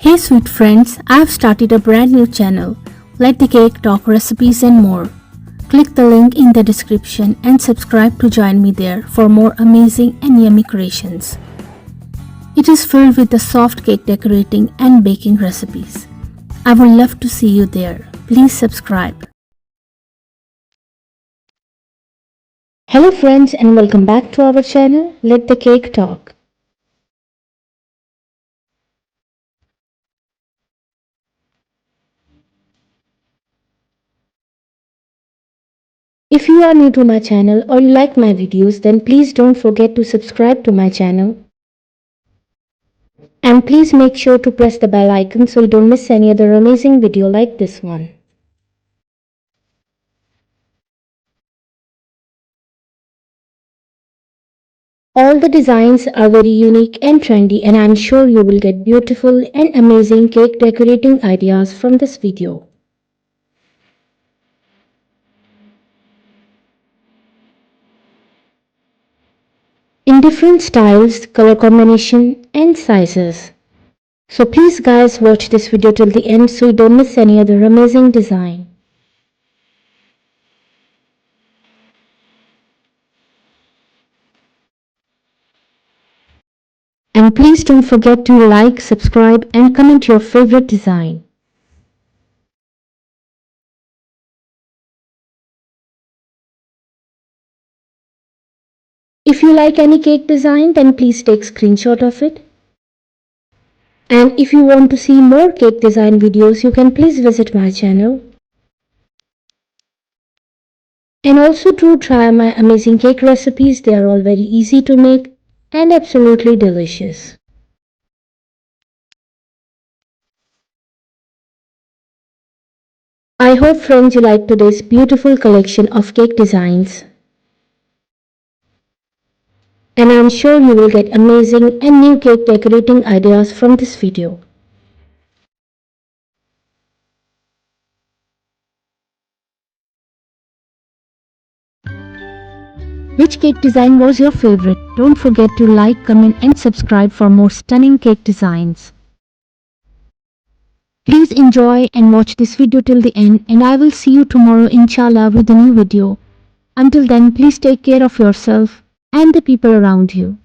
Hey sweet friends, I have started a brand new channel. Let the cake talk recipes and more. Click the link in the description and subscribe to join me there for more amazing and yummy creations. It is filled with the soft cake decorating and baking recipes. I would love to see you there. Please subscribe. Hello friends and welcome back to our channel. Let the cake talk. If you are new to my channel or you like my videos, then please don't forget to subscribe to my channel. And please make sure to press the bell icon so you don't miss any other amazing video like this one. All the designs are very unique and trendy, and I'm sure you will get beautiful and amazing cake decorating ideas from this video. In different styles, color combination and sizes. So please guys watch this video till the end so you don't miss any other amazing design. And please don't forget to like, subscribe and comment your favorite design. If you like any cake design, then please take screenshot of it. And if you want to see more cake design videos, you can please visit my channel. And also do try my amazing cake recipes. They are all very easy to make and absolutely delicious. I hope friends you like today's beautiful collection of cake designs. And I'm sure you will get amazing and new cake decorating ideas from this video. Which cake design was your favorite? Don't forget to like, comment and subscribe for more stunning cake designs. Please enjoy and watch this video till the end, and I will see you tomorrow inshallah with a new video. Until then, please take care of yourself and the people around you.